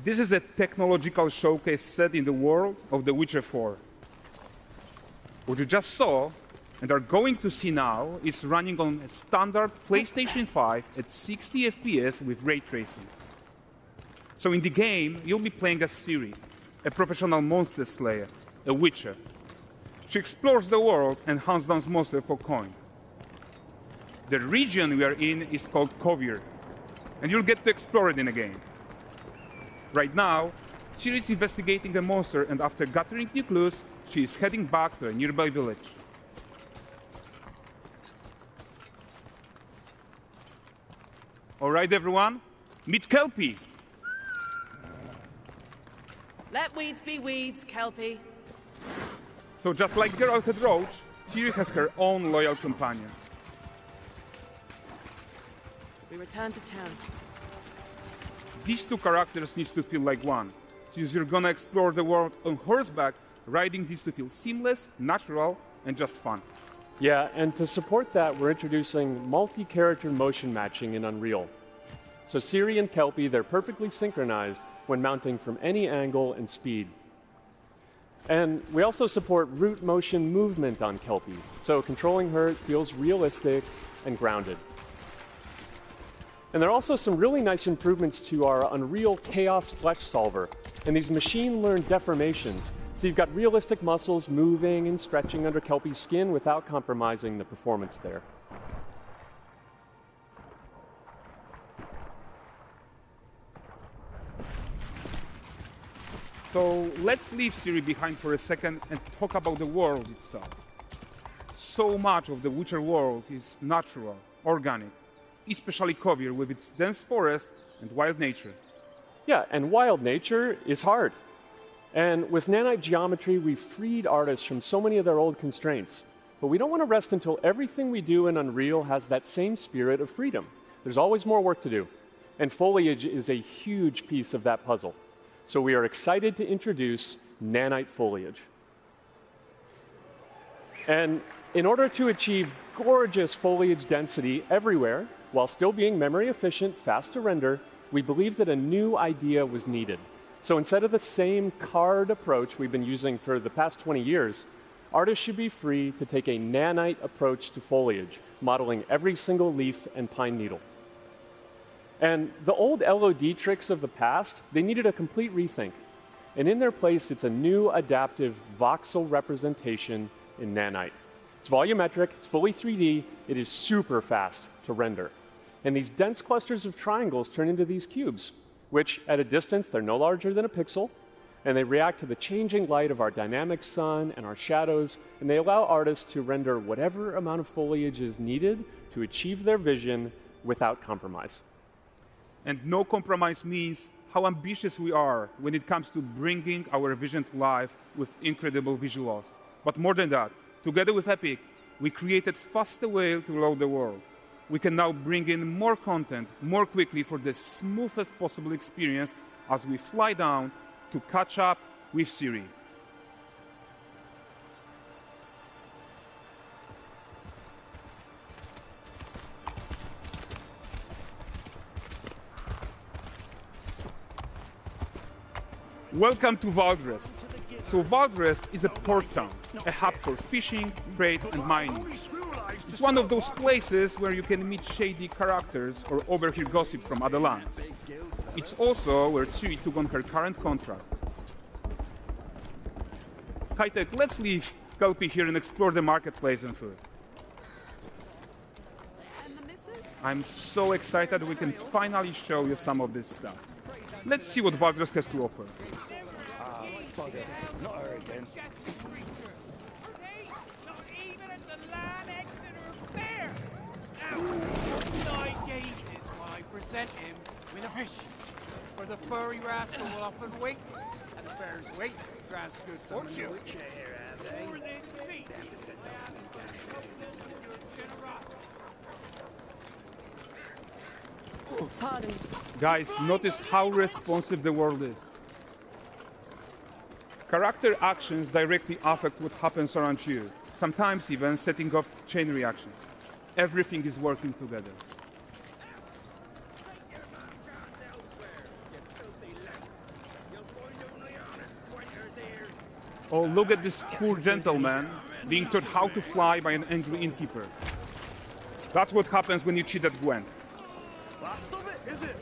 This is a technological showcase set in the world of The Witcher 4. What you just saw and are going to see now is running on a standard PlayStation 5 at 60 FPS with ray tracing. So in the game, you'll be playing as Ciri, a professional monster slayer, a witcher. She explores the world and hunts down monsters for coin. The region we are in is called Kovir, and you'll get to explore it in a game. Right now, Ciri is investigating a monster, and after gathering new clues, she is heading back to a nearby village. All right, everyone, meet Kelpie. Let weeds be weeds, Kelpie. So just like Geralt had Roach, Ciri has her own loyal companion. We return to town. These two characters need to feel like one. Since you're gonna explore the world on horseback, riding needs to feel seamless, natural, and just fun. Yeah, and to support that, we're introducing multi-character motion matching in Unreal. So Ciri and Kelpie, they're perfectly synchronized when mounting from any angle and speed. And we also support root motion movement on Kelpie, so controlling her feels realistic and grounded. And there are also some really nice improvements to our Unreal Chaos Flesh Solver and these machine-learned deformations. So you've got realistic muscles moving and stretching under Kelpie's skin without compromising the performance there. So let's leave Ciri behind for a second and talk about the world itself. So much of the Witcher world is natural, organic, especially Kovir with its dense forest and wild nature. Yeah, and wild nature is hard. And with nanite geometry, we've freed artists from so many of their old constraints. But we don't want to rest until everything we do in Unreal has that same spirit of freedom. There's always more work to do. And foliage is a huge piece of that puzzle. So we are excited to introduce nanite foliage. And in order to achieve gorgeous foliage density everywhere, while still being memory efficient, fast to render, we believe that a new idea was needed. So instead of the same card approach we've been using for the past 20 years, artists should be free to take a nanite approach to foliage, modeling every single leaf and pine needle. And the old LOD tricks of the past, they needed a complete rethink. And in their place, it's a new adaptive voxel representation in nanite. It's volumetric, it's fully 3D, it is super fast to render. And these dense clusters of triangles turn into these cubes, which at a distance, they're no larger than a pixel, and they react to the changing light of our dynamic sun and our shadows, and they allow artists to render whatever amount of foliage is needed to achieve their vision without compromise. And no compromise means how ambitious we are when it comes to bringing our vision to life with incredible visuals. But more than that, together with Epic, we created faster way to load the world. We can now bring in more content more quickly for the smoothest possible experience as we fly down to catch up with Ciri. Welcome to Valdrest. So Valdrest is a port town, a hub for fishing, trade, and mining. It's one of those places where you can meet shady characters or overhear gossip from other lands. It's also where Ciri took on her current contract. High-tech, let's leave Kelpie here and explore the marketplace and food. I'm so excited we can finally show you some of this stuff. Let's see what Valdrest has to offer. Not her again. Not even at the land Exeter Fair. Now, 9 gazes while I present him with a fish. For the furry rascal will often wink, and the fair's weight grants good fortune. For this feat, Pardon. Guys, notice how responsive the world is. Character actions directly affect what happens around you, sometimes even setting off chain reactions. Everything is working together. Oh, look at this poor gentleman being taught how to fly by an angry innkeeper. That's what happens when you cheat at Gwent. Last of it, is it?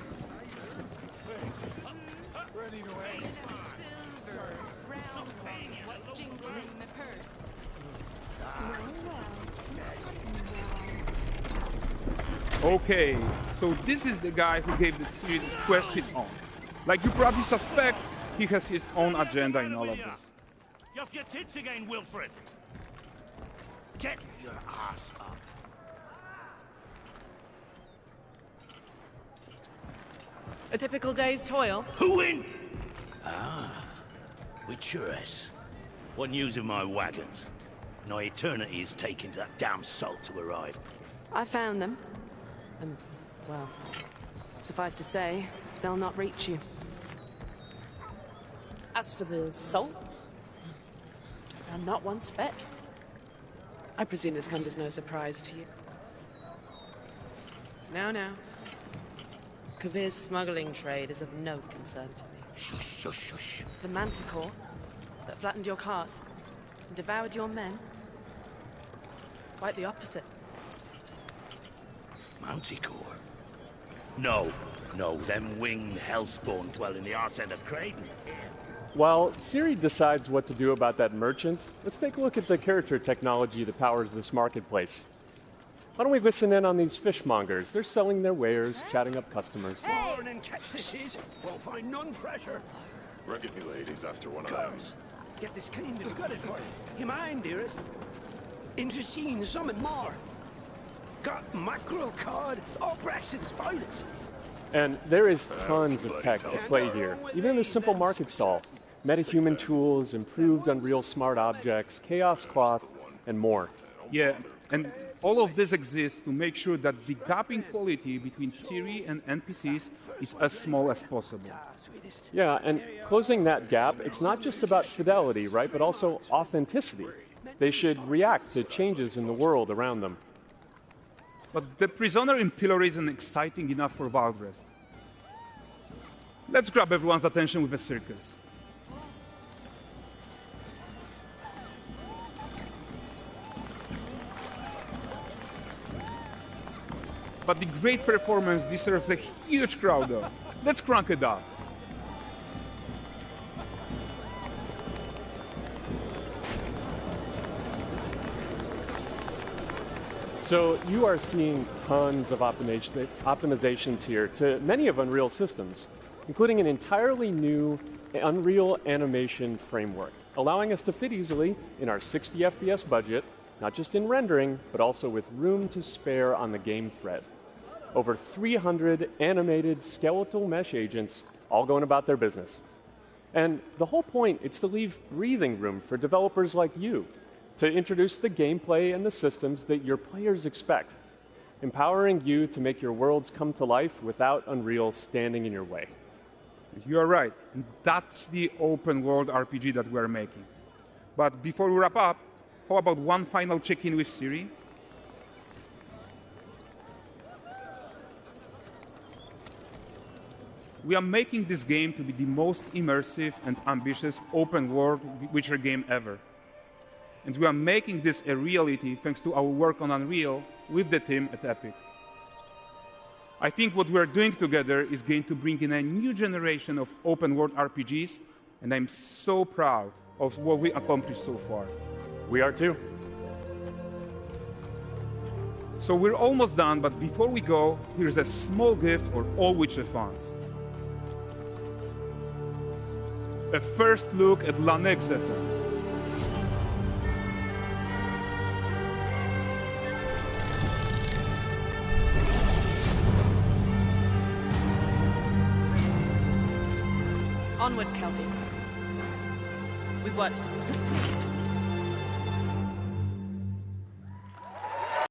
Okay, so this is the guy who gave the series quest his own. Like you probably suspect, he has his own agenda in all of this. You off your tits again, Wilfred. Get your ass up. A typical day's toil. Who in? Witcheress. What news of my wagons? No eternity is taking that damn salt to arrive. I found them. And, well, suffice to say, they'll not reach you. As for the salt, I found not one speck. I presume this comes as no surprise to you. Now. Kavir's smuggling trade is of no concern to me. Shush, shush, shush. The manticore that flattened your cart and devoured your men, quite the opposite. Manticore? No, them winged hellspawn dwell in the arse end of Creighton. While Siri decides what to do about that merchant, let's take a look at the character technology that powers this marketplace. Why don't we listen in on these fishmongers? They're selling their wares, chatting up customers. Morning, catch this is. Won't find none fresher. Reckon you ladies after one of them. Comes. Get this cleaned and gutted for you. You mind, dearest? Into seeing some and more. Got mackerel cod, all Brexit's finest. And there is tons of tech at play here, even in this simple market stall. Metahuman tools, improved Unreal smart objects, chaos cloth, and more. Yeah, and all of this exists to make sure that the gap in quality between Siri and NPCs is as small as possible. Yeah, and closing that gap, it's not just about fidelity, right, but also authenticity. They should react to changes in the world around them. But the prisoner in Pillory isn't exciting enough for Valdrest. Let's grab everyone's attention with a circus. But the great performance deserves a huge crowd though. Let's crank it up. So you are seeing tons of optimizations here to many of Unreal systems, including an entirely new Unreal animation framework, allowing us to fit easily in our 60 FPS budget, not just in rendering, but also with room to spare on the game thread. Over 300 animated skeletal mesh agents all going about their business. And the whole point is to leave breathing room for developers like you to introduce the gameplay and the systems that your players expect, empowering you to make your worlds come to life without Unreal standing in your way. You are right. And that's the open world RPG that we're making. But before we wrap up, how about one final check-in with Siri? We are making this game to be the most immersive and ambitious open world Witcher game ever. And we are making this a reality thanks to our work on Unreal with the team at Epic. I think what we are doing together is going to bring in a new generation of open world RPGs, and I'm so proud of what we accomplished so far. We are too. So we're almost done, but before we go, here's a small gift for all Witcher fans. A first look at Lanexeter. Onward, Kelpie. We've worked to do.